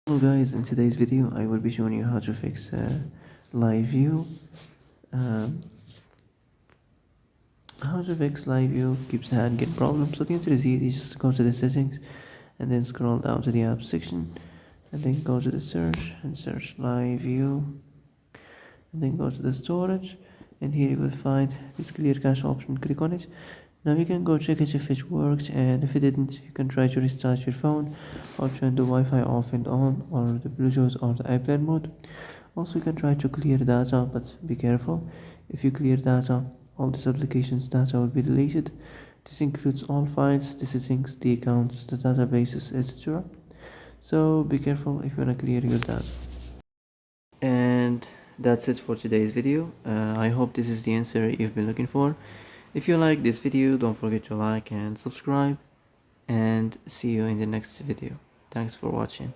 Hello guys, in today's video I will be showing you how to fix Livu. Um, how to fix Livu keeps getting problems. So the answer is easy, just go to the settings and then scroll down to the app section and then go to the search and search Livu and then go to the storage and here you will find this clear cache option. Click on it. Now you can go check it if it works, and if it didn't you can try to restart your phone or turn the Wi-Fi off and on, or the Bluetooth or the airplane mode. Also you can try to clear data, but be careful. If you clear data, all this application's data will be deleted. This includes all files, the settings, the accounts, the databases, etc. So be careful if you want to clear your data. And that's it for today's video. I hope this is the answer you've been looking for. If you like this video, don't forget to like and subscribe, and see you in the next video. Thanks for watching.